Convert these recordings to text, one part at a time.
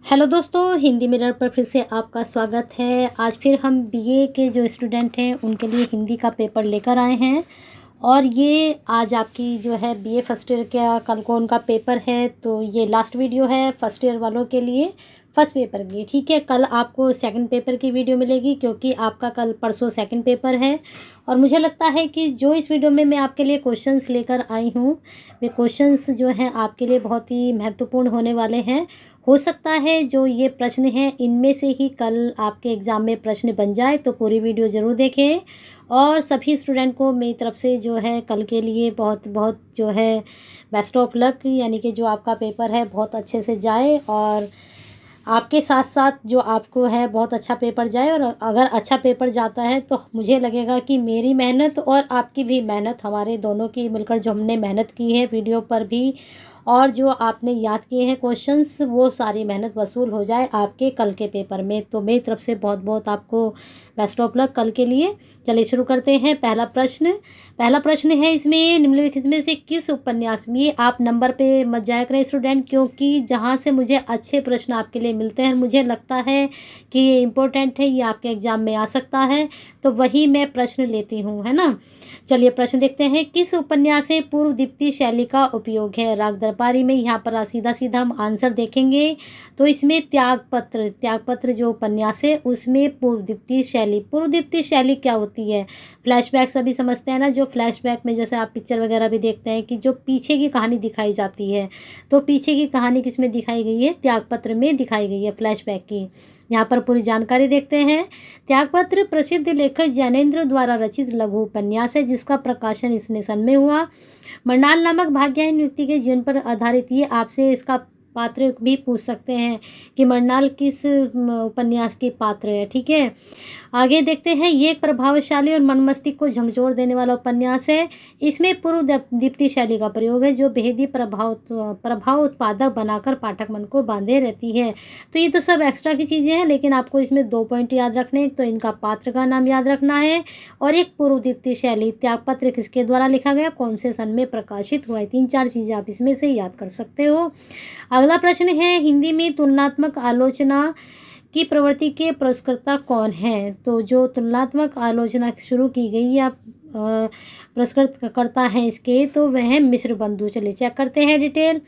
Hello दोस्तों, Hindi mirror पर फिर से आपका स्वागत है। आज फिर हम बीए के जो स्टूडेंट हैं उनके लिए हिंदी का पेपर लेकर आए हैं। और ये आज आपकी जो है बीए फर्स्ट ईयर का कल को उनका पेपर है, तो ये लास्ट वीडियो है फर्स्ट ईयर वालों के लिए फर्स्ट पेपर की। ठीक है, कल आपको सेकंड पेपर की वीडियो मिलेगी क्योंकि आपका कल परसों सेकंड पेपर है। और मुझे लगता है कि जो इस वीडियो में मैं आपके लिए क्वेश्चंस लेकर आई हूँ वे क्वेश्चंस जो हैं आपके लिए बहुत ही महत्वपूर्ण होने वाले हैं। हो सकता है जो ये प्रश्न हैं इनमें से ही कल आपके एग्ज़ाम में प्रश्न बन जाए, तो पूरी वीडियो ज़रूर देखें। और सभी स्टूडेंट को मेरी तरफ से जो है कल के लिए बहुत बहुत जो है बेस्ट ऑफ लक, यानी कि जो आपका पेपर है बहुत अच्छे से जाए और आपके साथ साथ जो आपको है बहुत अच्छा पेपर जाए। और अगर अच्छा पेपर जाता है तो मुझे लगेगा कि मेरी मेहनत और आपकी भी मेहनत, हमारे दोनों की मिलकर जो हमने मेहनत की है वीडियो पर भी और जो आपने याद किए हैं क्वेश्चंस, वो सारी मेहनत वसूल हो जाए आपके कल के पेपर में। तो मेरी तरफ से बहुत बहुत आपको बेस्ट ऑफ लक कल के लिए। चलिए शुरू करते हैं। पहला प्रश्न है इसमें, निम्नलिखित में से किस उपन्यास में, आप नंबर पे मत जाया करें स्टूडेंट, क्योंकि जहाँ से मुझे अच्छे प्रश्न आपके लिए मिलते हैं, मुझे लगता है कि ये इम्पोर्टेंट है, ये आपके एग्जाम में आ सकता है, तो वही मैं प्रश्न लेती हूँ, है ना। चलिए प्रश्न देखते हैं। किस उपन्यास से पूर्व दीप्ति शैली का उपयोग है? राग दरबारी में। यहाँ पर सीधा सीधा हम आंसर देखेंगे तो इसमें त्यागपत्र जो उपन्यास है उसमें पूर्व दीप्ति शैली क्या होती है? फ्लैशबैक सभी समझते हैं ना, जो फ्लैशबैक में जैसे आप पिक्चर वगैरह भी देखते हैं कि जो पीछे की कहानी दिखाई जाती है, तो पीछे की कहानी किस में दिखाई गई है? त्यागपत्र में दिखाई गई है, फ्लैशबैक की। यहाँ पर पूरी जानकारी देखते हैं। त्यागपत्र प्रसिद्ध लेखक ज्ञानेंद्र द्वारा रचित लघु उपन्यास है जिसका प्रकाशन इसने सन में हुआ। मरनाल नामक भाग्यहीन व्यक्ति के जीवन पर आधारित, ये आपसे इसका पात्र भी पूछ सकते हैं कि मरनाल किस उपन्यास की पात्र है। ठीक है, आगे देखते हैं। ये एक प्रभावशाली और मन मस्तिष्क को झकझोर देने वाला उपन्यास है। इसमें पूर्व दीप्ति शैली का प्रयोग है जो बेहद प्रभाव उत्पादक बनाकर पाठक मन को बांधे रहती है। तो ये तो सब एक्स्ट्रा की चीज़ें हैं, लेकिन आपको इसमें 2 पॉइंट याद रखने हैं। तो इनका पात्र का नाम याद रखना है और एक पूर्व दीप्ति शैली। त्यागपत्र किसके द्वारा लिखा गया, कौन से सन में प्रकाशित हुआ है, 3-4 चीज़ें आप इसमें से याद कर सकते हो। अगला प्रश्न है, हिंदी में तुलनात्मक आलोचना की प्रवृत्ति के पुरस्कर्ता कौन हैं? तो जो तुलनात्मक आलोचना शुरू की गई या पुरस्कृत करता है इसके, तो वह है मिश्र बंधु। चलिए चेक करते हैं डिटेल।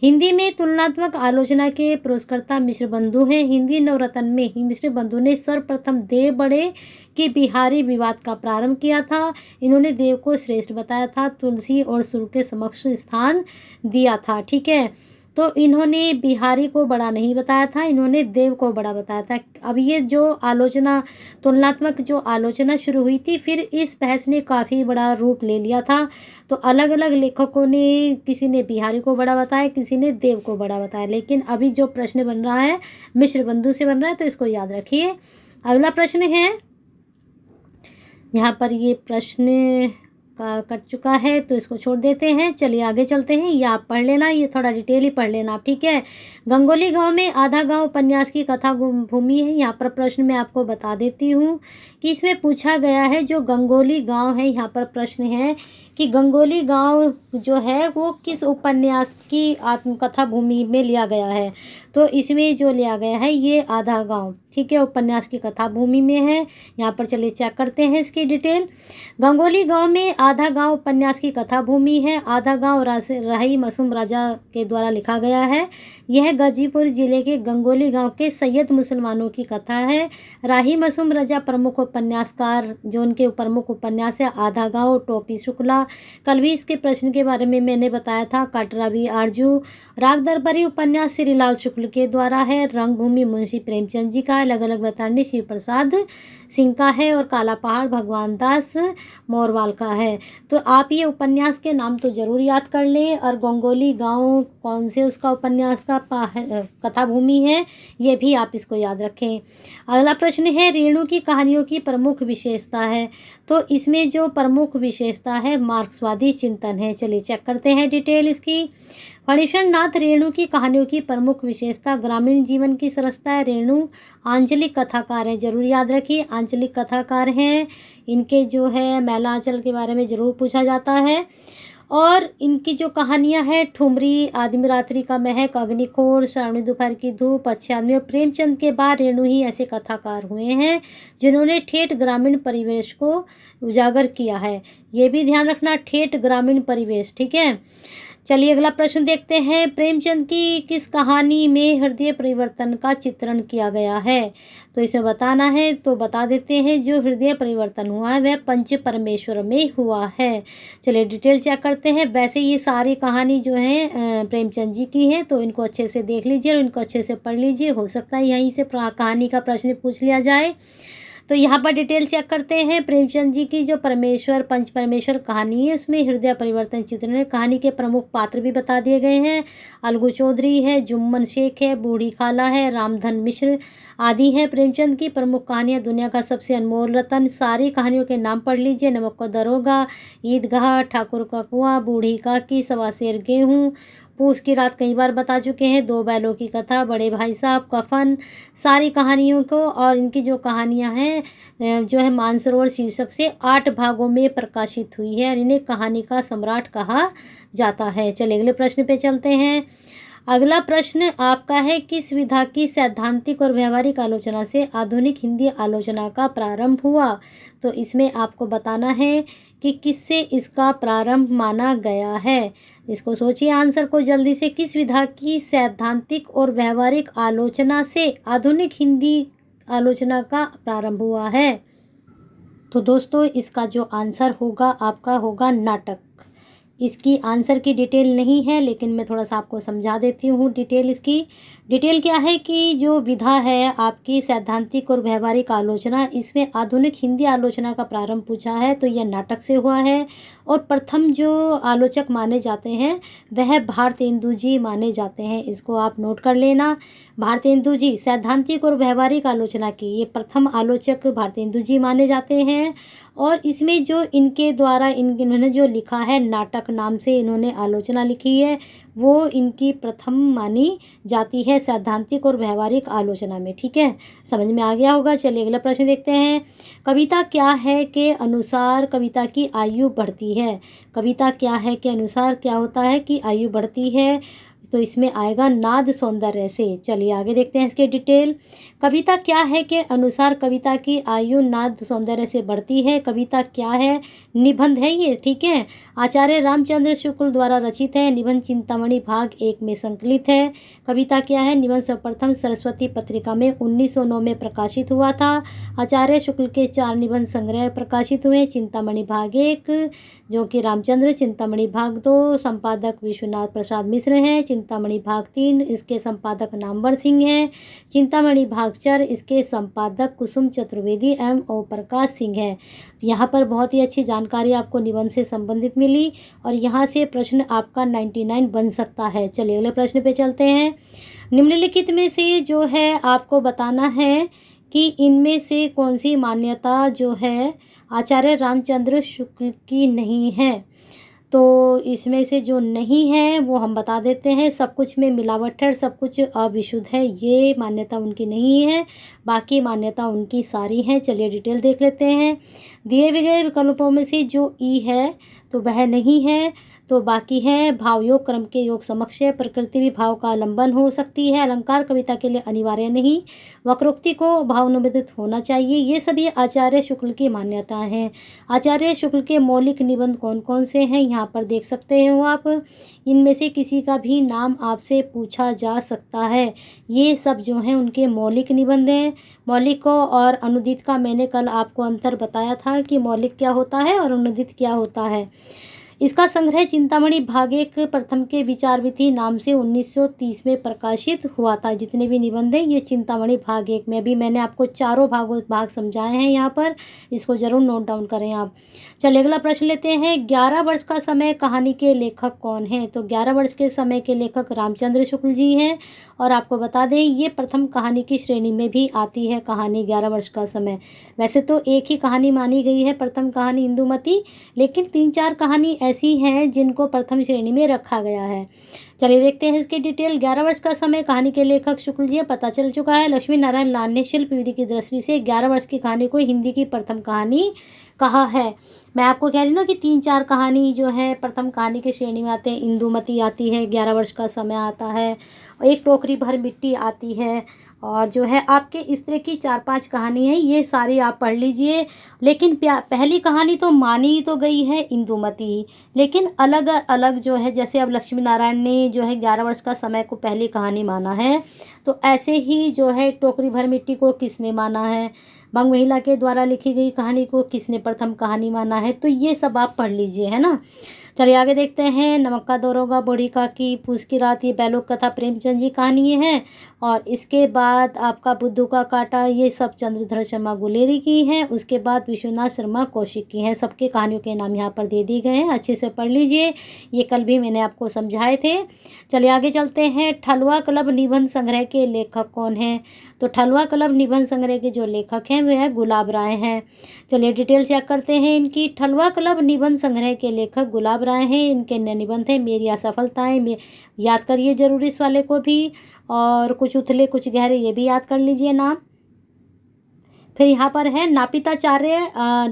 हिंदी में तुलनात्मक आलोचना के पुरस्कर्ता मिश्र बंधु हैं। हिंदी नवरत्न में ही मिश्र बंधु ने सर्वप्रथम देव बड़े के बिहारी विवाद का प्रारंभ किया था। इन्होंने देव को श्रेष्ठ बताया था, तुलसी और सुर के समक्ष स्थान दिया था। ठीक है, तो इन्होंने बिहारी को बड़ा नहीं बताया था, इन्होंने देव को बड़ा बताया था। अब ये जो आलोचना, तुलनात्मक जो आलोचना शुरू हुई थी, फिर इस बहस ने काफ़ी बड़ा रूप ले लिया था। तो अलग अलग लेखकों ने, किसी ने बिहारी को बड़ा बताया, किसी ने देव को बड़ा बताया, लेकिन अभी जो प्रश्न बन रहा है मिश्र बंधु से बन रहा है, तो इसको याद रखिए। अगला प्रश्न है, यहाँ पर ये प्रश्न का कट चुका है तो इसको छोड़ देते हैं। चलिए आगे चलते हैं, ये आप पढ़ लेना, ये थोड़ा डिटेल ही पढ़ लेना आप। ठीक है, गंगोली गांव में आधा गांव उपन्यास की कथा भूमि है। यहाँ पर प्रश्न मैं आपको बता देती हूँ कि इसमें पूछा गया है जो गंगोली गांव है, यहाँ पर प्रश्न है कि गंगोली गांव जो है वो किस उपन्यास की आत्मकथा भूमि में लिया गया है। तो इसमें जो लिया गया है ये आधा गांव, ठीक है, उपन्यास की कथा भूमि में है। यहाँ पर चलिए चेक करते हैं इसकी डिटेल। गंगोली गांव में आधा गांव उपन्यास की कथा भूमि है। आधा गांव राही मासूम राजा के द्वारा लिखा गया है। यह गाजीपुर जिले के गंगोली गांव के सैयद मुसलमानों की कथा है। राही मासूम राजा प्रमुख उपन्यासकार, जो उनके प्रमुख उपन्यास है आधा गांव, टोपी शुक्ला। कल भी इसके प्रश्न के बारे में मैंने बताया था, कटरावी आरजू। राग दरबारी उपन्यास श्रीलाल शुक्ल के द्वारा है। रंगभूमि मुंशी प्रेमचंद जी का, अलग अलग बताने शिव प्रसाद सिंह का है और काला पहाड़ भगवान दास मोरवाल का है। तो आप ये उपन्यास के नाम तो जरूर याद कर लें, और गंगोली गांव कौन से उसका उपन्यास का कथा भूमि है ये भी आप इसको याद रखें। अगला प्रश्न है, रेणु की कहानियों की प्रमुख विशेषता है। तो इसमें जो प्रमुख विशेषता है मार्क्सवादी चिंतन है। चलिए चेक करते हैं डिटेल इसकी। फणीश्वर नाथ रेणु की कहानियों की प्रमुख विशेषता ग्रामीण जीवन की सरसता है। रेणु आंचलिक कथाकार है, जरूर याद रखिए, आंचलिक कथाकार हैं। इनके जो है मैला आंचल के बारे में जरूर पूछा जाता है। और इनकी जो कहानियाँ हैं ठुमरी, आदमी रात्रि का महक, अग्निखोर, श्रावणी दोपहर की धूप, अच्छे आदमी और प्रेमचंद के बाद रेणु ही ऐसे कथाकार हुए हैं जिन्होंने ठेठ ग्रामीण परिवेश को उजागर किया है। ये भी ध्यान रखना, ठेठ ग्रामीण परिवेश, ठीक है। चलिए अगला प्रश्न देखते हैं। प्रेमचंद की किस कहानी में हृदय परिवर्तन का चित्रण किया गया है? तो इसे बताना है, तो बता देते हैं। जो हृदय परिवर्तन हुआ है वह पंच परमेश्वर में हुआ है। चलिए डिटेल चेक करते हैं। वैसे ये सारी कहानी जो है प्रेमचंद जी की है, तो इनको अच्छे से देख लीजिए और इनको अच्छे से पढ़ लीजिए। हो सकता है यहीं से कहानी का प्रश्न पूछ लिया जाए। तो यहाँ पर डिटेल चेक करते हैं। प्रेमचंद जी की जो परमेश्वर पंच परमेश्वर कहानी है उसमें हृदय परिवर्तन चित्रण है। कहानी के प्रमुख पात्र भी बता दिए गए हैं। अलगू चौधरी है, जुम्मन शेख है, बूढ़ी खाला है, रामधन मिश्र आदि हैं। प्रेमचंद की प्रमुख कहानियाँ दुनिया का सबसे अनमोल रतन, सारी कहानियों के नाम पढ़ लीजिए। नमक का दरोगा, ईदगाह, ठाकुर का कुआं, बूढ़ी काकी, सवा सेर गेहूँ, पूस की रात कई बार बता चुके हैं, दो बैलों की कथा, बड़े भाई साहब, कफन, सारी कहानियों को। और इनकी जो कहानियां हैं जो है मानसरोवर शीर्षक से 8 भागों में प्रकाशित हुई है और इन्हें कहानी का सम्राट कहा जाता है। चलिए अगले प्रश्न पे चलते हैं। अगला प्रश्न आपका है, किस विधा की सैद्धांतिक और व्यवहारिक आलोचना से आधुनिक हिंदी आलोचना का प्रारंभ हुआ? तो इसमें आपको बताना है कि किससे इसका प्रारंभ माना गया है। इसको सोचिए आंसर को जल्दी से। किस विधा की सैद्धांतिक और व्यवहारिक आलोचना से आधुनिक हिंदी आलोचना का प्रारंभ हुआ है? तो दोस्तों इसका जो आंसर होगा आपका होगा नाटक। इसकी आंसर की डिटेल नहीं है, लेकिन मैं थोड़ा सा आपको समझा देती हूँ डिटेल। इसकी डिटेल क्या है कि जो विधा है आपकी सैद्धांतिक और व्यवहारिक आलोचना, इसमें आधुनिक हिंदी आलोचना का प्रारंभ पूछा है तो यह नाटक से हुआ है। और प्रथम जो आलोचक माने जाते हैं वह भारतेंदु जी माने जाते हैं। इसको आप नोट कर लेना। भारतेंदु जी सैद्धांतिक और व्यवहारिक आलोचना की ये प्रथम आलोचक भारतेंदु जी माने जाते हैं। और इसमें जो इनके द्वारा इन्होंने जो लिखा है, नाटक नाम से इन्होंने आलोचना लिखी है, वो इनकी प्रथम मानी जाती है सैद्धांतिक और व्यवहारिक आलोचना में। ठीक है, समझ में आ गया होगा। चलिए अगला प्रश्न देखते हैं। कविता क्या है के अनुसार कविता की आयु बढ़ती है? कविता क्या है के अनुसार क्या होता है कि आयु बढ़ती है? तो इसमें आएगा नाद सौंदर्य से। चलिए आगे देखते हैं इसके डिटेल। कविता क्या है के अनुसार कविता की आयु नाद सौंदर्य से बढ़ती है? कविता क्या है? निबंध है ये, ठीक है। आचार्य रामचंद्र शुक्ल द्वारा रचित है। निबंध चिंतामणि भाग 1 में संकलित है। कविता क्या है? निबंध सर्वप्रथम सरस्वती पत्रिका में 1909 में प्रकाशित हुआ था। आचार्य शुक्ल के 4 निबंध संग्रह प्रकाशित हुए। चिंतामणि भाग 1 जो कि रामचंद्र, चिंतामणि भाग 2 संपादक विश्वनाथ प्रसाद मिश्र हैं। चिंतामणि भाग 3 इसके संपादक नामवर सिंह हैं। चिंतामणि भाग 4 इसके संपादक कुसुम चतुर्वेदी एवं ओम प्रकाश सिंह हैं। यहाँ पर बहुत ही अच्छी जानकारी आपको निबंध से संबंधित मिली और यहाँ से प्रश्न आपका 99 बन सकता है। चलिए अगले प्रश्न पे चलते हैं। निम्नलिखित में से जो है आपको बताना है कि इनमें से कौन सी मान्यता जो है आचार्य रामचंद्र शुक्ल की नहीं है। तो इसमें से जो नहीं है वो हम बता देते हैं। सब कुछ में मिलावट है, सब कुछ अविशुद्ध है, ये मान्यता उनकी नहीं है। बाकी मान्यता उनकी सारी हैं। चलिए डिटेल देख लेते हैं। दिए गए विकल्पों में से जो ई है तो वह नहीं है। तो बाकी है भावयोग क्रम के योग समक्ष है, प्रकृति भी भाव का आलंबन हो सकती है, अलंकार कविता के लिए अनिवार्य नहीं, वक्रोक्ति को भावानुवादित होना चाहिए। ये सभी आचार्य शुक्ल की मान्यताएं हैं। आचार्य शुक्ल के मौलिक निबंध कौन कौन से हैं यहाँ पर देख सकते हो आप। इनमें से किसी का भी नाम आपसे पूछा जा सकता है। ये सब जो हैं उनके मौलिक निबंध हैं। मौलिक को और अनुदित का मैंने कल आपको अंतर बताया था कि मौलिक क्या होता है और अनुदित क्या होता है। इसका संग्रह चिंतामणि भाग 1 प्रथम के विचार विधि नाम से 1930 में प्रकाशित हुआ था। जितने भी निबंध हैं ये चिंतामणि भाग 1 में, अभी मैंने आपको चारों भाग समझाए हैं यहाँ पर, इसको जरूर नोट डाउन करें आप। चलिए अगला प्रश्न लेते हैं। 11 वर्ष का समय कहानी के लेखक कौन हैं? तो 11 वर्ष के समय के लेखक रामचंद्र शुक्ल जी हैं। और आपको बता दें ये प्रथम कहानी की श्रेणी में भी आती है कहानी 11 वर्ष का समय। वैसे तो एक ही कहानी मानी गई है प्रथम कहानी इंदुमती, लेकिन 3-4 कहानी ऐसी हैं जिनको प्रथम श्रेणी में रखा गया है। चलिए देखते हैं इसकी डिटेल। 11 वर्ष का समय कहानी के लेखक शुक्ल जी हैं, पता चल चुका है। लक्ष्मी नारायण लाल ने शिल्प विधि की दृष्टि से 11 वर्ष की कहानी को हिंदी की प्रथम कहानी कहा है। मैं आपको कह रही ना कि 3-4 कहानी जो है प्रथम कहानी की श्रेणी में आते हैं। इंदुमती आती है, 11 वर्ष का समय आता है, और एक टोकरी भर मिट्टी आती है, और जो है आपके इस तरह की 4-5 कहानी है, ये सारी आप पढ़ लीजिए। लेकिन पहली कहानी तो मानी तो गई है इंदुमती, लेकिन अलग अलग जो है, जैसे अब लक्ष्मी नारायण ने जो है 11 वर्ष का समय को पहली कहानी माना है, तो ऐसे ही जो है टोकरी भर मिट्टी को किसने माना है, बंग महिला के द्वारा लिखी गई कहानी को किसने प्रथम कहानी माना है, तो ये सब आप पढ़ लीजिए, है ना। चलिए आगे देखते हैं। नमक का दरोगा, बूढ़ी काकी, पूस की रात, ये बैलोक कथा प्रेमचंद जी कहानी है। और इसके बाद आपका बुद्धू का कांटा, ये सब चंद्रधर शर्मा गुलेरी की हैं। उसके बाद विश्वनाथ शर्मा कौशिक की हैं। सबके कहानियों के नाम यहाँ पर दे दिए गए हैं, अच्छे से पढ़ लीजिए, ये कल भी मैंने आपको समझाए थे। चलिए आगे चलते हैं। ठलुआ क्लब निबंध संग्रह के लेखक कौन हैं? तो ठलुआ क्लब निबंध संग्रह के जो लेखक हैं वे है गुलाब राय हैं। चलिए डिटेल चेक करते हैं इनकी। ठलुआ क्लब निबंध संग्रह के लेखक गुलाब राय हैं। इनके निबंध हैं मेरी असफलताएं, याद करिए जरूर इस वाले को भी, और कुछ उथले कुछ गहरे, ये भी याद कर लीजिए नाम। फिर यहाँ पर है नापिताचार्य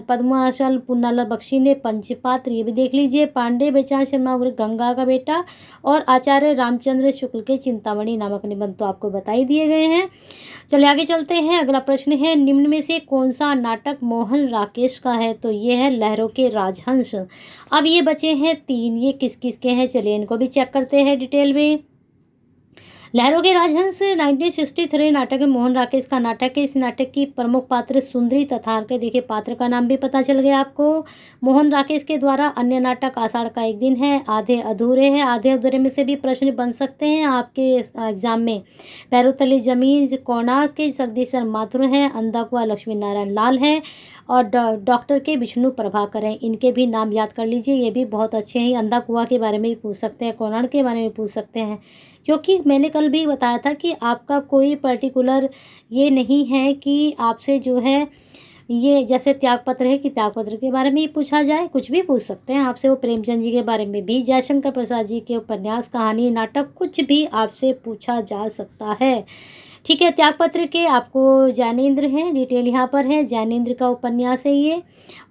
पद्माचल पुन्नालाल बख्शी ने पंचपात्र, ये भी देख लीजिए। पांडे बेचान शर्मा और गंगा का बेटा, और आचार्य रामचंद्र शुक्ल के चिंतामणि नामक निबंध तो आपको बता ही दिए गए हैं। चलिए आगे चलते हैं। अगला प्रश्न है, निम्न में से कौन सा नाटक मोहन राकेश का है? तो ये है लहरों के राजहंस। अब ये बचे हैं 3, ये किस किस के हैं? चलिए इनको भी चेक करते हैं डिटेल में। लहरों के राजहंस 1963 नाटक है, मोहन राकेश का नाटक है। इस नाटक की प्रमुख पात्र सुंदरी तथार के, देखिए पात्र का नाम भी पता चल गया आपको। मोहन राकेश के द्वारा अन्य नाटक आषाढ़ का एक दिन है, आधे अधूरे हैं। आधे अधूरे में से भी प्रश्न बन सकते हैं आपके एग्जाम में। पैरोतली जमीन, कोणार्क के जगदीश माथुर हैं, अंधा कुआं लक्ष्मी नारायण लाल हैं, और डॉक्टर के विष्णु प्रभाकर हैं। इनके भी नाम याद कर लीजिए, ये भी बहुत अच्छे हैं। अंधा कुआं के बारे में भी पूछ सकते हैं, कोणार्क के बारे में पूछ सकते हैं, क्योंकि मैंने कल भी बताया था कि आपका कोई पर्टिकुलर ये नहीं है कि आपसे जो है ये जैसे त्यागपत्र है कि त्यागपत्र के बारे में ही पूछा जाए, कुछ भी पूछ सकते हैं आपसे। वो प्रेमचंद जी के बारे में भी, जयशंकर प्रसाद जी के उपन्यास, कहानी, नाटक, कुछ भी आपसे पूछा जा सकता है। ठीक है, त्यागपत्र के आपको ज्ञानेंद्र हैं, डिटेल यहाँ पर है। ज्ञानेंद्र का उपन्यास है ये,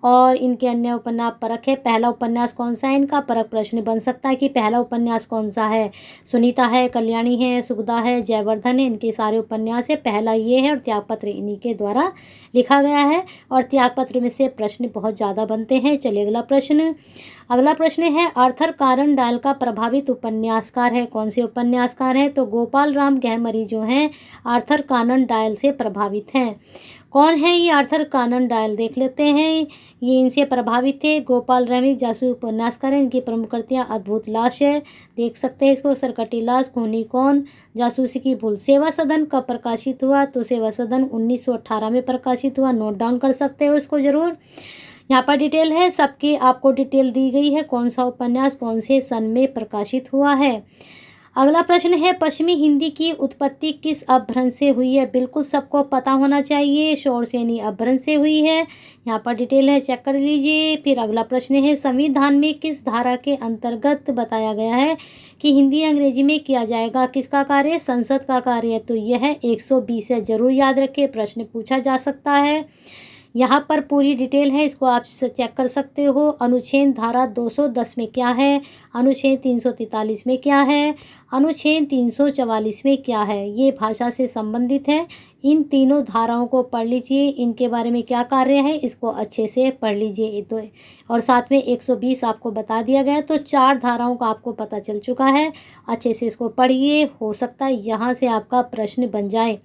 और इनके अन्य उपन्यास परख है। पहला उपन्यास कौन सा है इनका? परख प्रश्न बन सकता है कि पहला उपन्यास कौन सा है। सुनीता है, कल्याणी है, सुगदा है, जयवर्धन है, इनके सारे उपन्यास है। पहला ये है, और त्यागपत्र इन्हीं के द्वारा लिखा गया है, और त्यागपत्र में से प्रश्न बहुत ज़्यादा बनते हैं। चलिए अगला प्रश्न है, आर्थर कॉनन डॉयल का प्रभावित उपन्यासकार है? कौन से उपन्यासकार हैं? तो गोपाल राम गहमरी जो हैं आर्थर कॉनन डॉयल से प्रभावित हैं। कौन है ये आर्थर कॉनन डॉयल? देख लेते हैं। ये इनसे प्रभावित थे। गोपाल राम जासूस उपन्यासकार हैं। इनकी प्रमुख कृतियाँ अद्भुत लाश है, देख सकते हैं इसको, सरकटी लाश, खूनी कौन, जासूसी की भूल। सेवा सदन कब प्रकाशित हुआ? तो सेवा सदन 1918 में प्रकाशित हुआ, नोट डाउन कर सकते हो इसको ज़रूर। यहाँ पर डिटेल है, सबकी आपको डिटेल दी गई है, कौन सा उपन्यास कौन से सन में प्रकाशित हुआ है। अगला प्रश्न है, पश्चिमी हिंदी की उत्पत्ति किस अपभ्रंश से हुई है? बिल्कुल सबको पता होना चाहिए, शौरसेनी अपभ्रंश से हुई है। यहाँ पर डिटेल है, चेक कर लीजिए। फिर अगला प्रश्न है, संविधान में किस धारा के अंतर्गत बताया गया है कि हिंदी अंग्रेजी में किया जाएगा? किसका कार्य? संसद का कार्य। तो यह 120 है, जरूर याद रखिए, प्रश्न पूछा जा सकता है। यहाँ पर पूरी डिटेल है, इसको आप चेक कर सकते हो। अनुच्छेद धारा 210 में क्या है, अनुच्छेद 343 में क्या है, अनुच्छेद 344 में क्या है, ये भाषा से संबंधित है। इन तीनों धाराओं को पढ़ लीजिए, इनके बारे में क्या कार्य है इसको अच्छे से पढ़ लीजिए। तो और साथ में 120 आपको बता दिया गया, तो 4 धाराओं का आपको पता चल चुका है। अच्छे से इसको पढ़िए, हो सकता है यहाँ से आपका प्रश्न बन जाए।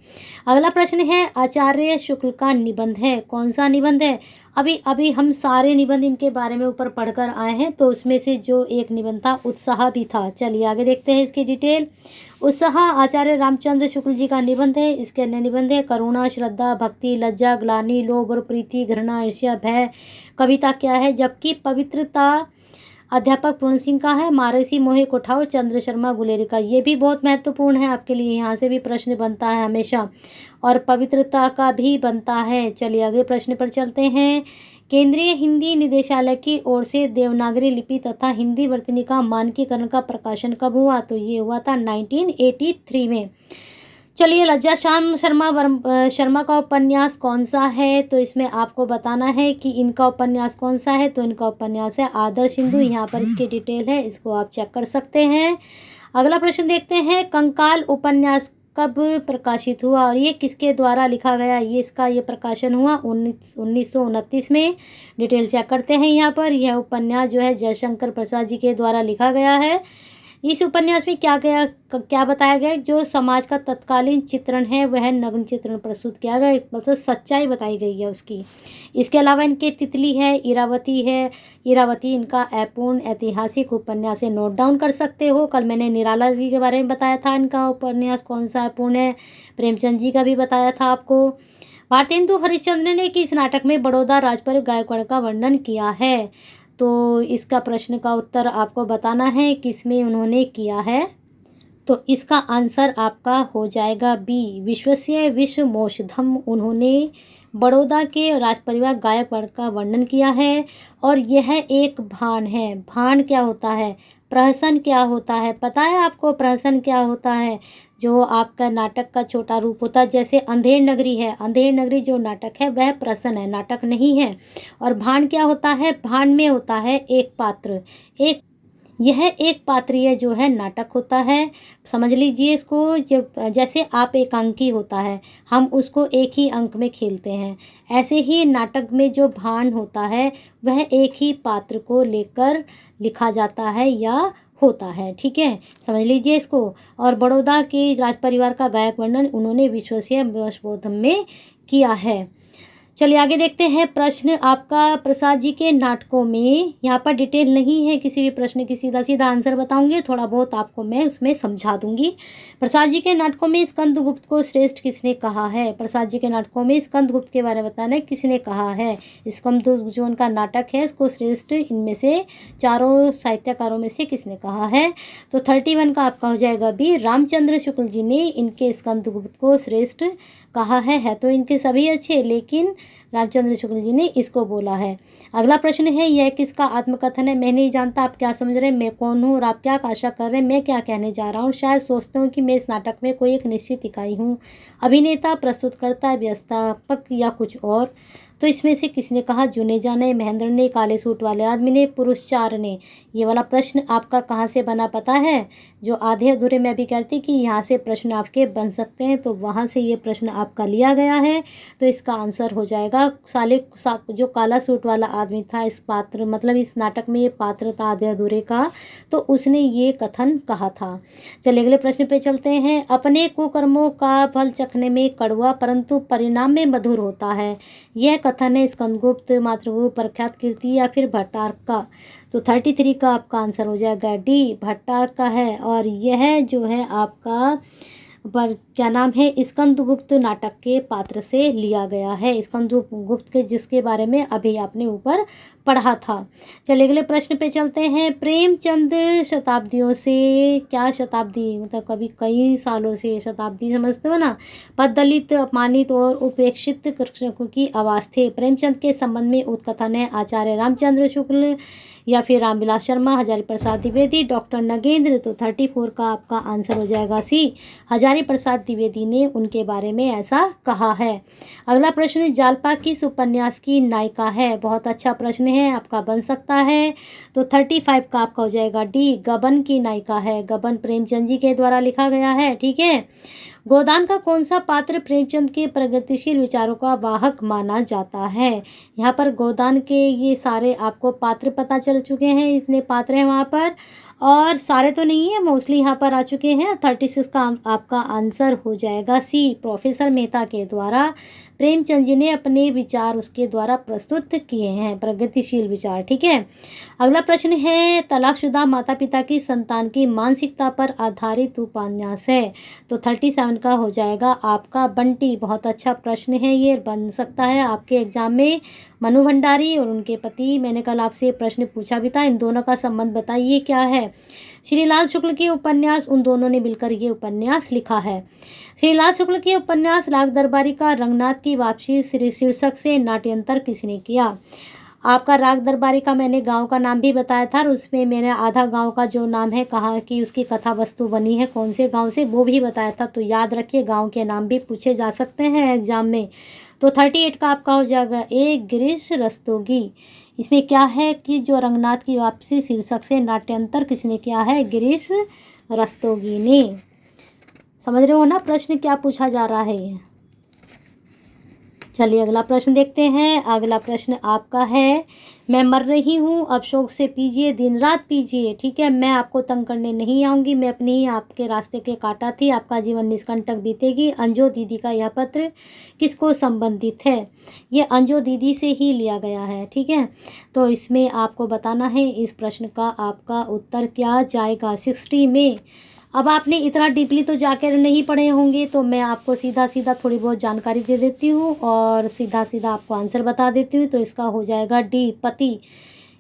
अगला प्रश्न है, आचार्य शुक्ल का निबंध है, कौन सा निबंध है? अभी हम सारे निबंध इनके बारे में ऊपर पढ़कर आए हैं, तो उसमें से जो एक निबंध था उत्साह भी था। चलिए आगे देखते हैं इसकी डिटेल। उत्साह आचार्य रामचंद्र शुक्ल जी का निबंध है। इसके अन्य निबंध है, करुणा, श्रद्धा, भक्ति, लज्जा, ग्लानि, लोभ और प्रीति, घृणा, ईर्ष्या, भय, कविता क्या है? जबकि पवित्रता अध्यापक पूर्ण सिंह का है। मारेसी मोहे कोठाओ चंद्र शर्मा गुलेरी का। ये भी बहुत महत्वपूर्ण है आपके लिए, यहाँ से भी प्रश्न बनता है हमेशा, और पवित्रता का भी बनता है। चलिए अगले प्रश्न पर चलते हैं। केंद्रीय हिंदी निदेशालय की ओर से देवनागरी लिपि तथा हिंदी वर्तनी मानकीकरण का प्रकाशन कब हुआ? तो ये हुआ था 1983 में। चलिए, लज्जा श्याम शर्मा का उपन्यास कौन सा है? तो इसमें आपको बताना है कि इनका उपन्यास कौन सा है। तो इनका उपन्यास है आदर्श हिंदू। यहाँ पर इसकी डिटेल है, इसको आप चेक कर सकते हैं। अगला प्रश्न देखते हैं, कंकाल उपन्यास कब प्रकाशित हुआ और ये किसके द्वारा लिखा गया? ये प्रकाशन हुआ 1929 में। डिटेल चेक करते हैं यहाँ पर। यह उपन्यास जो है जयशंकर प्रसाद जी के द्वारा लिखा गया है। इस उपन्यास में क्या बताया गया? जो समाज का तत्कालीन चित्रण है वह नग्न चित्रण प्रस्तुत किया गया, मतलब सच्चाई बताई गई है उसकी। इसके अलावा इनके तितली है, इरावती है। इरावती इनका अपूर्ण ऐतिहासिक उपन्यास है, नोट डाउन कर सकते हो। कल मैंने निराला जी के बारे में बताया था, इनका उपन्यास कौन सा अपूर्ण है। प्रेमचंद जी का भी बताया था आपको। भारतेंदु हरिश्चंद्र ने किस नाटक में बड़ौदा राजपरिवार गायकवाड़ का वर्णन किया है? तो इसका प्रश्न का उत्तर आपको बताना है किसमें उन्होंने किया है। तो इसका आंसर आपका हो जाएगा बी, विश्वस्य विश्वमोषधम। उन्होंने बड़ौदा के राजपरिवार गायकवाड़ का वर्णन किया है। और यह एक भान है। भान क्या होता है? प्रहसन क्या होता है? पता है आपको प्रहसन क्या होता है? जो आपका नाटक का छोटा रूप होता है, जैसे अंधेर नगरी है। अंधेर नगरी जो नाटक है वह प्रहसन है, नाटक नहीं है। और भान क्या होता है? भान में होता है एक पात्र। यह एक पात्रीय जो है नाटक होता है। समझ लीजिए इसको। जब जैसे आप एकांकी होता है, हम उसको एक ही अंक में खेलते हैं, ऐसे ही नाटक में जो भान होता है वह एक ही पात्र को लेकर लिखा जाता है या होता है। ठीक है, समझ लीजिए इसको। और बड़ौदा के राज परिवार का गायक वर्णन उन्होंने विश्वस्य विश्वोधम में किया है। चलिए आगे देखते हैं। प्रश्न आपका, प्रसाद जी के नाटकों में, यहाँ पर डिटेल नहीं है किसी भी प्रश्न की, सीधा सीधा आंसर बताऊंगी, थोड़ा बहुत आपको मैं उसमें समझा दूंगी। प्रसाद जी के नाटकों में स्कंदगुप्त को श्रेष्ठ किसने कहा है? प्रसाद जी के नाटकों में स्कंदगुप्त के बारे में बताना है किसने कहा है। स्कंदगुप्त जो उनका नाटक है उसको श्रेष्ठ इनमें से चारों साहित्यकारों में से किसने कहा है? तो 31 का आपका हो जाएगा बी, रामचंद्र शुक्ल जी ने इनके स्कंदगुप्त को श्रेष्ठ कहा है। तो इनके सभी अच्छे, लेकिन रामचंद्र शुक्ल जी ने इसको बोला है। अगला प्रश्न है, यह किसका आत्मकथन है? मैं नहीं जानता आप क्या समझ रहे हैं, मैं कौन हूँ और आप क्या आशा कर रहे हैं मैं क्या कहने जा रहा हूँ। शायद सोचते हो कि मैं इस नाटक में कोई एक निश्चित इकाई हूँ, अभिनेता, प्रस्तुतकर्ता, व्यवस्थापक या कुछ और। तो इसमें से किसने कहा? जुनेजा ने, महेंद्र ने, काले सूट वाले आदमी ने, पुरुष चार ने। ये वाला प्रश्न आपका कहाँ से बना पता है? जो आधे अधूरे में भी कहती कि यहाँ से प्रश्न आपके बन सकते हैं, तो वहाँ से ये प्रश्न आपका लिया गया है। तो इसका आंसर हो जाएगा जो काला सूट वाला आदमी था, इस पात्र मतलब इस नाटक में ये पात्र था आधे अधूरे का, तो उसने ये कथन कहा था। चलिए अगले प्रश्न पे चलते हैं। अपने कुकर्मों का फल चखने में कड़वा परंतु परिणाम में मधुर होता है, यह कथन है स्कंदगुप्त, मातृगुप्त, प्रख्यात कीर्ति या फिर भट्टारक का? तो 33 का आपका आंसर हो जाएगा डी, भट्टारक का है। और यह जो है आपका पर क्या नाम है, स्कंदगुप्त नाटक के पात्र से लिया गया है। स्कंदगुप्त के जिसके बारे में अभी आपने ऊपर पढ़ा था। चलिए अगले प्रश्न पे चलते हैं। प्रेमचंद शताब्दियों से, क्या शताब्दी मतलब कभी कई सालों से, शताब्दी समझते हो ना, पददलित, अपमानित और उपेक्षित कृषकों की आवाज़ थे। प्रेमचंद के संबंध में उत्कथन है आचार्य रामचंद्र शुक्ल या फिर रामविलास शर्मा, हजारी प्रसाद द्विवेदी, डॉक्टर नगेंद्र। तो 34 का आपका आंसर हो जाएगा सी, हजारी प्रसाद द्विवेदी ने उनके बारे में ऐसा कहा है। अगला प्रश्न, जालपा किस उपन्यास की नायिका है? बहुत अच्छा प्रश्न है, आपका बन सकता है। तो 35 का आपका हो जाएगा डी, गबन की नायिका है। गबन प्रेमचंद जी के द्वारा लिखा गया है। ठीक है। गोदान का कौन सा पात्र प्रेमचंद के प्रगतिशील विचारों का वाहक माना जाता है? यहाँ पर गोदान के ये सारे आपको पात्र पता चल चुके हैं, इतने पात्र हैं वहाँ पर, और सारे तो नहीं है, मोस्टली यहाँ पर आ चुके हैं। 36 का आपका आंसर हो जाएगा सी, प्रोफेसर मेहता के द्वारा प्रेमचंद जी ने अपने विचार उसके द्वारा प्रस्तुत किए हैं, प्रगतिशील विचार। ठीक है। अगला प्रश्न है, तलाकशुदा माता पिता की संतान की मानसिकता पर आधारित उपन्यास है। तो 37 का हो जाएगा आपका बंटी। बहुत अच्छा प्रश्न है, ये बन सकता है आपके एग्जाम में। मनु भंडारी और उनके पति, मैंने कल आपसे प्रश्न पूछा भी था, इन दोनों का संबंध बताइए क्या है। श्रीलाल शुक्ल के उपन्यास, उन दोनों ने मिलकर ये उपन्यास लिखा है। श्रीलाल शुक्ल के उपन्यास राग दरबारी का रंगनाथ की वापसी शीर्षक से नाट्यांतर किसने किया? आपका राग दरबारी का मैंने गांव का नाम भी बताया था और उसमें मैंने आधा गांव का जो नाम है कहाँ की उसकी कथा वस्तु बनी है, कौन से गांव से, वो भी बताया था। तो याद रखिए, गांव के नाम भी पूछे जा सकते हैं एग्जाम में। तो 38 का आपका हो जाएगा एक गिरीश रस्तोगी। इसमें क्या है कि जो रंगनाथ की वापसी शीर्षक से नाट्यांतर किसने किया है? गिरीश रस्तोगी ने। समझ रहे हो ना प्रश्न क्या पूछा जा रहा है ये? चलिए अगला प्रश्न देखते हैं। अगला प्रश्न आपका है, मैं मर रही हूँ अब शौक से पीजिए, दिन रात पीजिए। ठीक है, मैं आपको तंग करने नहीं आऊँगी, मैं अपनी ही आपके रास्ते के कांटा थी, आपका जीवन निष्कंटक बीतेगी। अंजो दीदी का यह पत्र किसको संबंधित है? ये अंजो दीदी से ही लिया गया है। ठीक है, तो इसमें आपको बताना है इस प्रश्न का आपका उत्तर क्या जाएगा 60 में। अब आपने इतना डीपली तो जाकर नहीं पढ़े होंगे, तो मैं आपको सीधा सीधा थोड़ी बहुत जानकारी दे देती हूँ और सीधा सीधा आपको आंसर बता देती हूँ। तो इसका हो जाएगा डी, पति।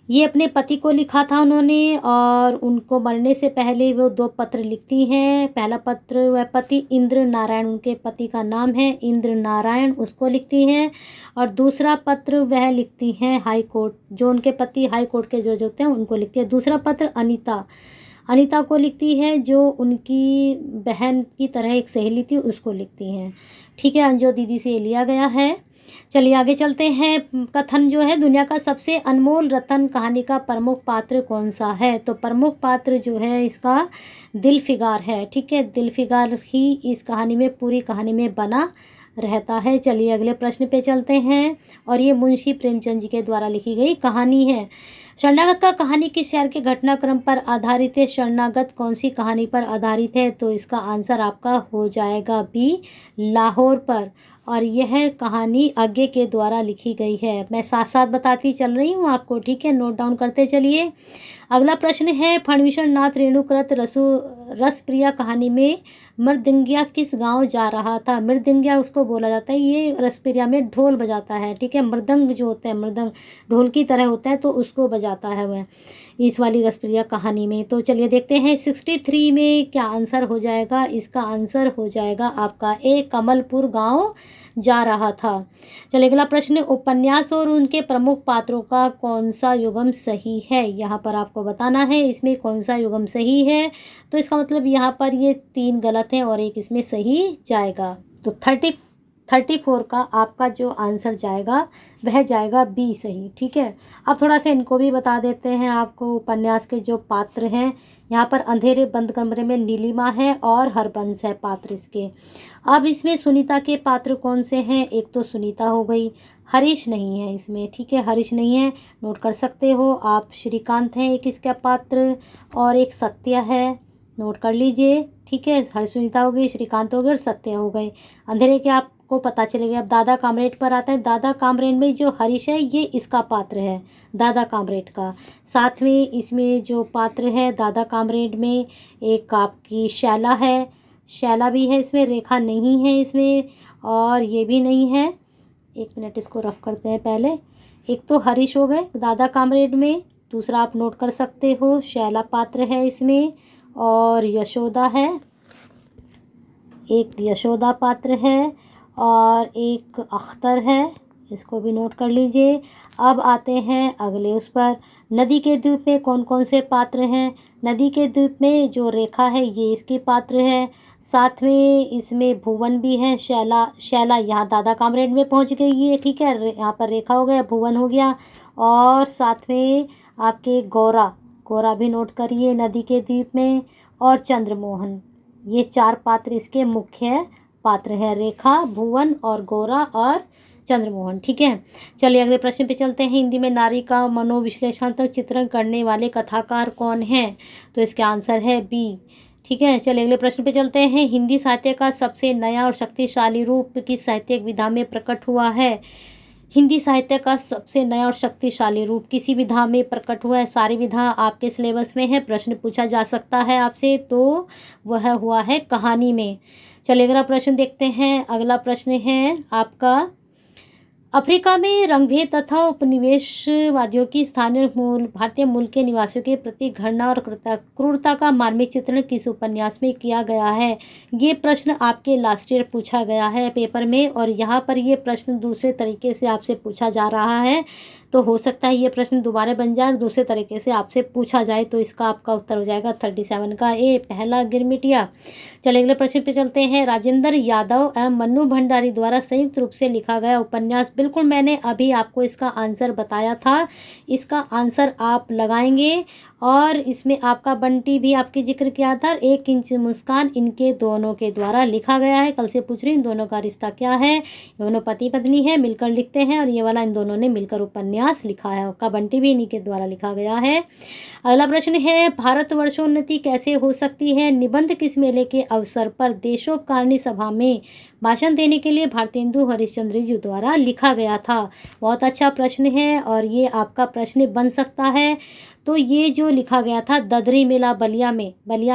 ये अपने पति को लिखा था उन्होंने और उनको मरने से पहले वो 2 पत्र लिखती हैं। पहला पत्र वह पति इंद्र नारायण, उनके पति का नाम है इंद्र नारायण, उसको लिखती हैं। और दूसरा पत्र वह लिखती हैं हाई कोर्ट, जो उनके पति हाई कोर्ट के जज होते हैं उनको लिखती है। दूसरा पत्र अनीता को लिखती है, जो उनकी बहन की तरह एक सहेली थी, उसको लिखती हैं। ठीक है, अंजो दीदी से लिया गया है। चलिए आगे चलते हैं। कथन जो है, दुनिया का सबसे अनमोल रतन कहानी का प्रमुख पात्र कौन सा है? तो प्रमुख पात्र जो है इसका दिलफिगार है। ठीक है, दिलफिगार ही इस कहानी में, पूरी कहानी में बना रहता है। चलिए अगले प्रश्न पे चलते हैं और ये मुंशी प्रेमचंद जी के द्वारा लिखी गई कहानी है। शरणागत का कहानी किस शहर के घटनाक्रम पर आधारित है? शरणागत कौन सी कहानी पर आधारित है? तो इसका आंसर आपका हो जाएगा बी, लाहौर पर। और यह कहानी आगे के द्वारा लिखी गई है। मैं साथ साथ बताती चल रही हूँ आपको। ठीक है, नोट डाउन करते चलिए। अगला प्रश्न है, फणवीश्वर नाथ रेणुकृत रसप्रिया कहानी में मृदंगिया किस गांव जा रहा था? मृदंगिया उसको बोला जाता है, ये रसप्रिया में ढोल बजाता है। ठीक है, मृदंग जो होते हैं, मृदंग ढोल की तरह होता है, तो उसको बजाता है वह इस वाली रसप्रिया कहानी में। तो चलिए देखते हैं 63 में क्या आंसर हो जाएगा। इसका आंसर हो जाएगा आपका ए, कमलपुर गांव जा रहा था। चलिए अगला प्रश्न, उपन्यास और उनके प्रमुख पात्रों का कौन सा युग्म सही है? यहाँ पर आपको बताना है इसमें कौन सा युग्म सही है। तो इसका मतलब यहाँ पर ये 3 गलत हैं और एक इसमें सही जाएगा। तो 34 का आपका जो आंसर जाएगा वह जाएगा बी, सही। ठीक है, अब थोड़ा सा इनको भी बता देते हैं आपको। उपन्यास के जो पात्र हैं, यहाँ पर अंधेरे बंद कमरे में नीलिमा है और हरबंस है पात्र इसके। अब इसमें सुनीता के पात्र कौन से हैं? एक तो सुनीता हो गई, हरीश नहीं है इसमें। ठीक है, हरीश नहीं है, नोट कर सकते हो आप। श्रीकांत है एक इसका पात्र और एक सत्या है, नोट कर लीजिए। ठीक है, हर सुनीता हो गई, श्रीकांत हो गए और सत्य हो गए। अंधेरे के आपको पता चलेगा। अब दादा कामरेड पर आता है। दादा कामरेड में जो हरीश है ये इसका पात्र है, दादा कामरेड का। साथ में इसमें जो पात्र है दादा कामरेड में, एक आपकी शैला है, शैला भी है इसमें, रेखा नहीं है इसमें और ये भी नहीं है। एक मिनट इसको रफ करते हैं पहले। एक तो हरीश हो गए दादा कामरेड में, दूसरा आप नोट कर सकते हो शैला पात्र है इसमें और यशोदा है, एक यशोदा पात्र है और एक अख्तर है, इसको भी नोट कर लीजिए। अब आते हैं अगले उस पर। नदी के द्वीप में कौन कौन से पात्र हैं? नदी के द्वीप में जो रेखा है ये इसकी पात्र है, साथ में इसमें भुवन भी है। शैला यहाँ दादा कामरेड में पहुँच गई है। ठीक है, यहाँ पर रेखा हो गया, भुवन हो गया और साथ में आपके गौरा भी नोट करिए नदी के द्वीप में, और चंद्रमोहन। ये 4 पात्र इसके मुख्य पात्र हैं, रेखा, भुवन और गौरा और चंद्रमोहन। ठीक है, चलिए अगले प्रश्न पे चलते हैं। हिंदी में नारी का मनोविश्लेषणात्मक चित्रण करने वाले कथाकार कौन हैं? तो इसका आंसर है बी। ठीक है, चलिए अगले प्रश्न पे चलते हैं। हिंदी साहित्य का सबसे नया और शक्तिशाली रूप किस साहित्यिक विधा में प्रकट हुआ है? हिंदी साहित्य का सबसे नया और शक्तिशाली रूप किसी विधा में प्रकट हुआ है। सारी विधा आपके सिलेबस में है, प्रश्न पूछा जा सकता है आपसे, तो वह हुआ है कहानी में। चलिए अगला प्रश्न देखते हैं। अगला प्रश्न है आपका, अफ्रीका में रंगभेद तथा उपनिवेशवादियों की स्थानीय भारतीय मूल के निवासियों के प्रति घृणा और क्रूरता का मार्मिक चित्रण किस उपन्यास में किया गया है? ये प्रश्न आपके लास्ट ईयर पूछा गया है पेपर में और यहाँ पर ये प्रश्न दूसरे तरीके से आपसे पूछा जा रहा है। तो हो सकता है ये प्रश्न दोबारा बन जाए और दूसरे तरीके से आपसे पूछा जाए। तो इसका आपका उत्तर हो जाएगा 37 का ए, पहला गिरमिटिया। चलिए अगले प्रश्न पे चलते हैं। राजेंद्र यादव एवं मन्नू भंडारी द्वारा संयुक्त रूप से लिखा गया उपन्यास। बिल्कुल मैंने अभी आपको इसका आंसर बताया था। इसका आंसर आप लगाएंगे और इसमें आपका बंटी भी आपके जिक्र किया था। 1 इंच मुस्कान इनके दोनों के द्वारा लिखा गया है। कल से पूछ रही इन दोनों का रिश्ता क्या है। दोनों पति पत्नी है, मिलकर लिखते हैं और ये वाला इन दोनों ने मिलकर उपन्यास लिखा है। आपका बंटी भी इन्हीं के द्वारा लिखा गया है। अगला प्रश्न है, भारतवर्षोन्नति कैसे हो सकती है। निबंध किस मेले के अवसर पर देशोपकारिणी सभा में भाषण देने के लिए भारतेंदु हरिश्चंद्र जी द्वारा लिखा गया था। बहुत अच्छा प्रश्न है और ये आपका प्रश्न बन सकता है। तो ये जो लिखा गया था ददरी मेला बलिया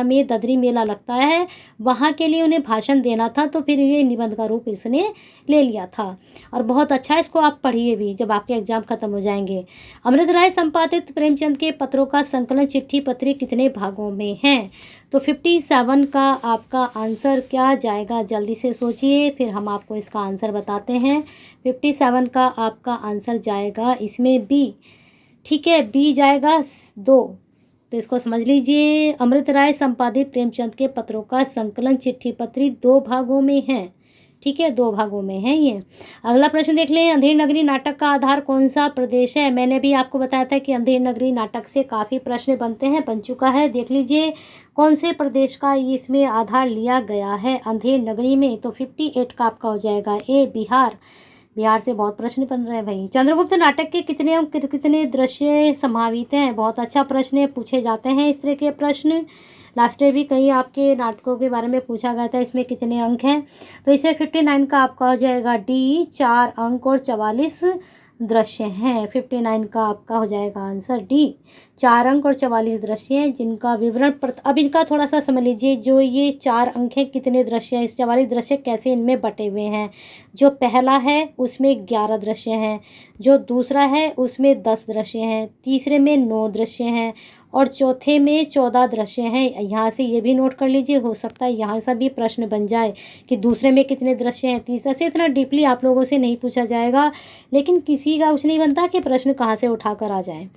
में ददरी मेला लगता है, वहाँ के लिए उन्हें भाषण देना था, तो फिर ये निबंध का रूप इसने ले लिया था। और बहुत अच्छा, इसको आप पढ़िए भी जब आपके एग्जाम खत्म हो जाएंगे। अमृत राय संपादित प्रेमचंद के पत्रों का संकलन चिट्ठी पत्री कितने भागों में है। तो 57 का आपका आंसर क्या जाएगा, जल्दी से सोचिए फिर हम आपको इसका आंसर बताते हैं। 57 का आपका आंसर जाएगा इसमें बी। ठीक है, बी जाएगा 2। तो इसको समझ लीजिए। अमृत राय संपादित प्रेमचंद के पत्रों का संकलन चिट्ठी पत्री 2 भागों में है। ठीक है, 2 भागों में है ये। अगला प्रश्न देख लें। अंधेर नगरी नाटक का आधार कौन सा प्रदेश है। मैंने भी आपको बताया था कि अंधेर नगरी नाटक से काफ़ी प्रश्न बनते हैं, बन चुका है। देख लीजिए कौन से प्रदेश का इसमें आधार लिया गया है अंधेर नगरी में। तो 58 का आपका हो जाएगा ए, बिहार। बिहार से बहुत प्रश्न बन रहे हैं भाई। चंद्रगुप्त नाटक के कितने अंक कितने दृश्य समावित हैं। बहुत अच्छा प्रश्न है, पूछे जाते हैं इस तरह के प्रश्न। लास्ट ईयर भी कई आपके नाटकों के बारे में पूछा गया था, इसमें कितने अंक हैं। तो इसमें 59 का आपका हो जाएगा डी, 4 अंक और 44 दृश्य हैं। 59 का आपका हो जाएगा आंसर डी, 4 अंक और 44 दृश्य हैं जिनका विवरण अब इनका थोड़ा सा समझ लीजिए। जो ये 4 अंक हैं कितने दृश्य हैं, इस 44 दृश्य कैसे इनमें बटे हुए हैं। जो पहला है उसमें 11 दृश्य हैं, जो दूसरा है उसमें 10 दृश्य हैं, तीसरे में 9 दृश्य हैं और चौथे में 14 दृश्य हैं। यहाँ से ये भी नोट कर लीजिए, हो सकता है यहाँ से भी प्रश्न बन जाए कि दूसरे में कितने दृश्य हैं, तीसरा से। इतना डीपली आप लोगों से नहीं पूछा जाएगा, लेकिन किसी का कुछ नहीं बनता कि प्रश्न कहाँ से उठाकर आ जाए।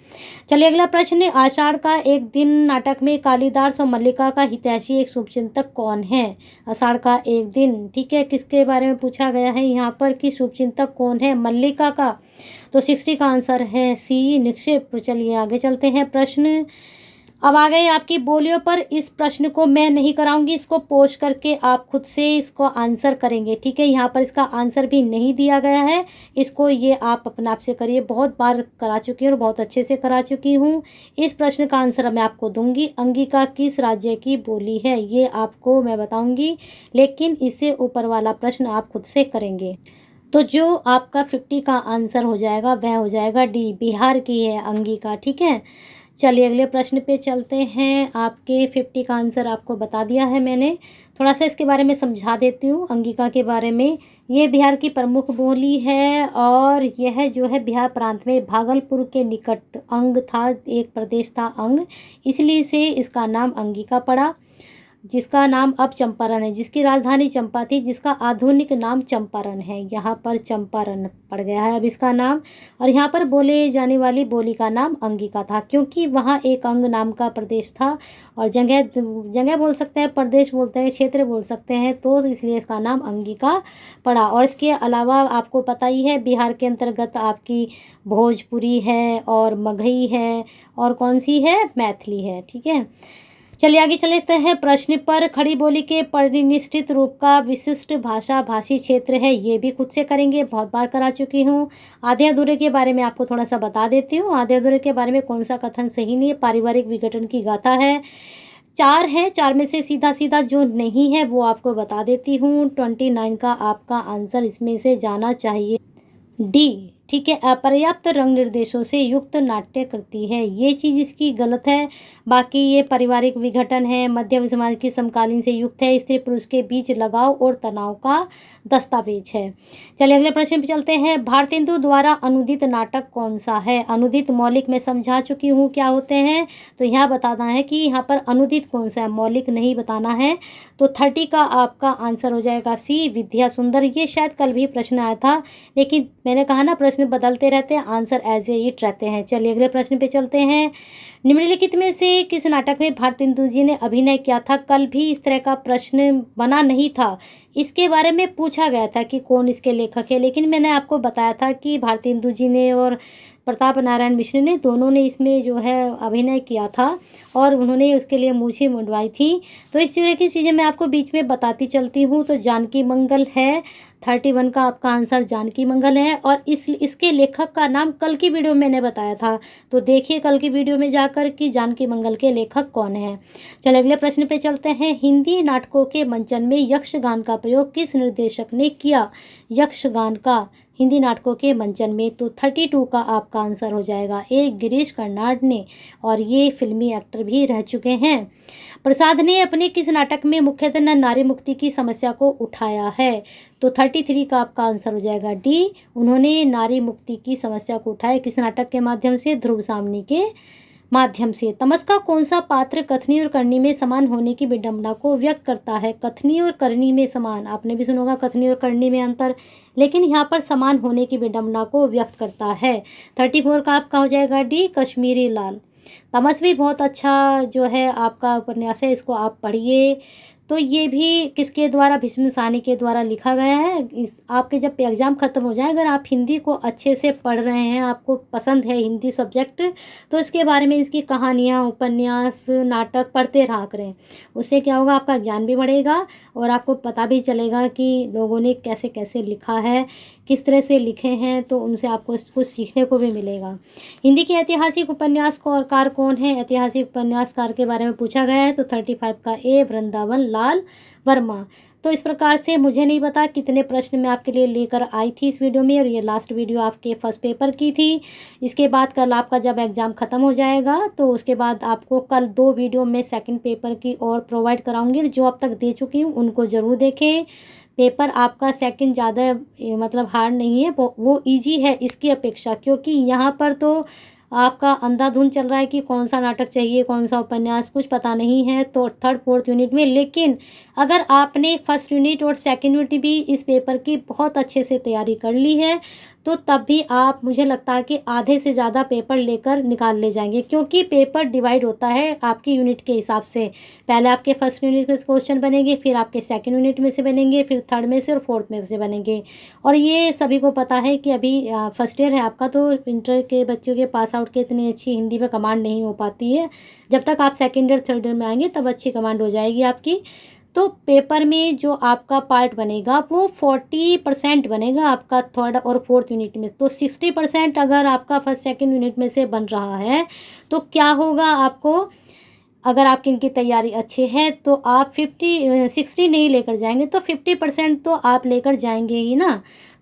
चलिए अगला प्रश्न। आषाढ़ का एक दिन नाटक में कालिदास और मल्लिका का हितैषी एक शुभचिंतक कौन है। आषाढ़ का एक दिन, ठीक है, किसके बारे में पूछा गया है यहाँ पर कि शुभचिंतक कौन है, मल्लिका का। तो 60 का आंसर है सी, निक्षेप। चलिए आगे चलते हैं प्रश्न। अब आ गए आपकी बोलियों पर। इस प्रश्न को मैं नहीं कराऊंगी, इसको पोस्ट करके आप खुद से इसको आंसर करेंगे। ठीक है, यहाँ पर इसका आंसर भी नहीं दिया गया है, इसको ये आप अपने आप से करिए। बहुत बार करा चुकी हूँ और बहुत अच्छे से करा चुकी हूँ। इस प्रश्न का आंसर मैं आपको दूंगी। अंगिका किस राज्य की बोली है, ये आपको मैं बताऊंगी, लेकिन इससे ऊपर वाला प्रश्न आप खुद से करेंगे। तो जो आपका 50 का आंसर हो जाएगा वह हो जाएगा डी, बिहार की है अंगिका। ठीक है, चलिए अगले प्रश्न पे चलते हैं। आपके 50 का आंसर आपको बता दिया है मैंने, थोड़ा सा इसके बारे में समझा देती हूँ अंगिका के बारे में। ये बिहार की प्रमुख बोली है और यह जो है बिहार प्रांत में भागलपुर के निकट अंग था, एक प्रदेश था अंग, इसलिए इसे इसका नाम अंगिका पड़ा, जिसका नाम अब चंपारण है, जिसकी राजधानी चंपा थी, जिसका आधुनिक नाम चंपारण है। यहाँ पर चंपारण पड़ गया है अब इसका नाम। और यहाँ पर बोले जाने वाली बोली का नाम अंगिका था, क्योंकि वहाँ एक अंग नाम का प्रदेश था और जगह बोल सकते हैं, प्रदेश बोलते हैं, क्षेत्र बोल सकते हैं, तो इसलिए इसका नाम अंगिका पड़ा। और इसके अलावा आपको पता ही है बिहार के अंतर्गत आपकी भोजपुरी है और मगही है और कौन सी है, मैथिली है। ठीक है, चलिए आगे चलते हैं प्रश्न पर। खड़ी बोली के परिनिष्ठित रूप का विशिष्ट भाषा भाषी क्षेत्र है, ये भी खुद से करेंगे, बहुत बार करा चुकी हूँ। आधे अधूरे के बारे में आपको थोड़ा सा बता देती हूँ। आधे अधूरे के बारे में कौन सा कथन सही नहीं है, पारिवारिक विघटन की गाथा है। 4 है, 4 में से सीधा सीधा जो नहीं है वो आपको बता देती हूँ। 29 का आपका आंसर इसमें से जाना चाहिए डी। ठीक है, अपर्याप्त रंग निर्देशों से युक्त नाट्य करती है, ये चीज़ इसकी गलत है। बाकी ये पारिवारिक विघटन है, मध्य समाज की समकालीन से युक्त है, स्त्री पुरुष के बीच लगाव और तनाव का दस्तावेज है। चलिए अगले प्रश्न पे चलते हैं। भारतेंदु द्वारा अनुदित नाटक कौन सा है। अनुदित मौलिक में समझा चुकी हूँ क्या होते हैं, तो यहाँ बताना है कि यहाँ पर अनुदित कौन सा है, मौलिक नहीं बताना है। तो 30 का आपका आंसर हो जाएगा सी, विद्या सुंदर। ये शायद कल भी प्रश्न आया था, लेकिन मैंने कहा ना प्रश्न प्रश्न बदलते रहते हैं, आंसर एज इट रहते हैं। चलिए अगले प्रश्न पे चलते हैं। निम्नलिखित में से किस नाटक में भारतेंदु जी ने अभिनय किया था? कल भी इस तरह का प्रश्न बना नहीं था, इसके बारे में पूछा गया था कि कौन इसके लेखक है, लेकिन मैंने आपको बताया था कि भारतेंदु जी ने और प्रताप नारायण मिश्र ने दोनों ने इसमें जो है अभिनय किया था और उन्होंने उसके लिए मूछें मुंडवाई थी। तो इस तरह की चीज़ें मैं आपको बीच में बताती चलती हूँ। तो जानकी मंगल है, 31 का आपका आंसर जानकी मंगल है। और इसके लेखक का नाम कल की वीडियो में मैंने बताया था, तो देखिए कल की वीडियो में जाकर कि जानकी मंगल के लेखक कौन है। चलिए अगले प्रश्न पे चलते हैं। हिंदी नाटकों के मंचन में यक्षगान का प्रयोग किस निर्देशक ने किया? यक्षगान का हिंदी नाटकों के मंचन में, तो 32 का आपका आंसर हो जाएगा ए गिरीश कर्नाड ने, और ये फिल्मी एक्टर भी रह चुके हैं। प्रसाद ने अपने किस नाटक में मुख्यतः नारी मुक्ति की समस्या को उठाया है? तो 33 का आपका आंसर हो जाएगा डी, उन्होंने नारी मुक्ति की समस्या को उठाया। किस नाटक के माध्यम से? ध्रुव सामनी के माध्यम से। तमस का कौन सा पात्र कथनी और करनी में समान होने की विडंबना को व्यक्त करता है? कथनी और करनी में समान, आपने भी सुना होगा कथनी और करनी में अंतर, लेकिन यहाँ पर समान होने की विडंबना को व्यक्त करता है। 34 का आपका हो जाएगा डी, कश्मीरी लाल। तमस भी बहुत अच्छा जो है आपका उपन्यास है, इसको आप पढ़िए। तो ये भी किसके द्वारा? भीष्म साहनी के द्वारा लिखा गया है। इस आपके जब एग्ज़ाम ख़त्म हो जाए, अगर आप हिंदी को अच्छे से पढ़ रहे हैं, आपको पसंद है हिंदी सब्जेक्ट, तो इसके बारे में इसकी कहानियाँ, उपन्यास, नाटक पढ़ते रहा करें। उससे क्या होगा? आपका ज्ञान भी बढ़ेगा और आपको पता भी चलेगा कि लोगों ने कैसे कैसे लिखा है, किस तरह से लिखे हैं, तो उनसे आपको कुछ सीखने को भी मिलेगा। हिंदी के ऐतिहासिक उपन्यासकार कौन है? ऐतिहासिक उपन्यासकार के बारे में पूछा गया है, तो 35 का ए, वृंदावन लाल वर्मा। तो इस प्रकार से मुझे नहीं पता कितने प्रश्न मैं आपके लिए लेकर आई थी इस वीडियो में, और ये लास्ट वीडियो आपके फर्स्ट पेपर की थी। इसके बाद कल आपका जब एग्ज़ाम ख़त्म हो जाएगा, तो उसके बाद आपको कल 2 वीडियो में सेकंड पेपर की और प्रोवाइड कराऊंगी। जो अब तक दे चुकी हूँ उनको ज़रूर देखें। पेपर आपका सेकंड ज़्यादा मतलब हार्ड नहीं है, वो ईजी है इसकी अपेक्षा, क्योंकि यहाँ पर तो आपका अंधाधुंध चल रहा है कि कौन सा नाटक चाहिए, कौन सा उपन्यास, कुछ पता नहीं है। तो थर्ड फोर्थ यूनिट में, लेकिन अगर आपने फर्स्ट यूनिट और सेकंड यूनिट भी इस पेपर की बहुत अच्छे से तैयारी कर ली है, तो तब भी आप, मुझे लगता है कि आधे से ज़्यादा पेपर लेकर निकाल ले जाएंगे, क्योंकि पेपर डिवाइड होता है आपकी यूनिट के हिसाब से। पहले आपके फर्स्ट यूनिट में से क्वेश्चन बनेंगे, फिर आपके सेकंड यूनिट में से बनेंगे, फिर थर्ड में से और फोर्थ में से बनेंगे। और ये सभी को पता है कि अभी फर्स्ट ईयर है आपका, तो इंटर के बच्चों के पास आउट के इतनी अच्छी हिंदी में कमांड नहीं हो पाती है। जब तक आप सेकेंड ईयर थर्ड ईयर में आएंगे तब अच्छी कमांड हो जाएगी आपकी। तो पेपर में जो आपका पार्ट बनेगा वो 40% बनेगा आपका थर्ड और फोर्थ यूनिट में। तो 60% अगर आपका फर्स्ट सेकंड यूनिट में से बन रहा है, तो क्या होगा आपको, अगर आपकी इनकी तैयारी अच्छी है तो आप 60 नहीं लेकर जाएंगे, तो 50% तो आप लेकर जाएंगे ही ना।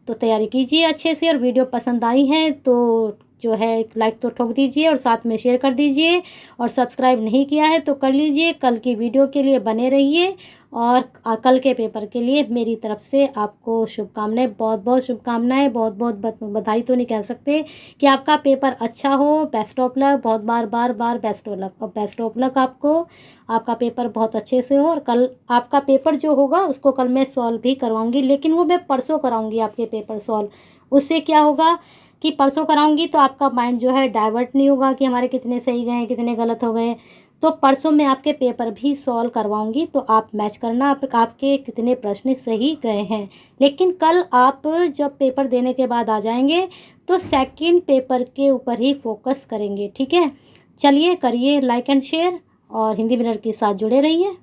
तो तैयारी कीजिए अच्छे से, और वीडियो पसंद आई है तो जो है लाइक तो ठोक दीजिए और साथ में शेयर कर दीजिए, और सब्सक्राइब नहीं किया है तो कर लीजिए। कल की वीडियो के लिए बने रहिए, और कल के पेपर के लिए मेरी तरफ से आपको शुभकामनाएं, बहुत बहुत शुभकामनाएं, बहुत बहुत बधाई तो नहीं कह सकते, कि आपका पेपर अच्छा हो। बेस्ट ऑफ लक, बहुत बार बेस्ट ऑफ लक, और बेस्ट ऑफ लक आपको, आपका पेपर बहुत अच्छे से हो। और कल आपका पेपर जो होगा उसको कल मैं सॉल्व भी करवाऊँगी, लेकिन वो मैं परसों कराऊँगी आपके पेपर सॉल्व। उससे क्या होगा कि परसों कराऊंगी तो आपका माइंड जो है डाइवर्ट नहीं होगा कि हमारे कितने सही गए, कितने गलत हो गए। तो परसों मैं आपके पेपर भी सॉल्व करवाऊंगी, तो आप मैच करना आपके कितने प्रश्न सही गए हैं। लेकिन कल आप जब पेपर देने के बाद आ जाएंगे तो सेकंड पेपर के ऊपर ही फोकस करेंगे, ठीक है। चलिए करिए लाइक एंड शेयर, और हिंदी मिरर के साथ जुड़े रहिए।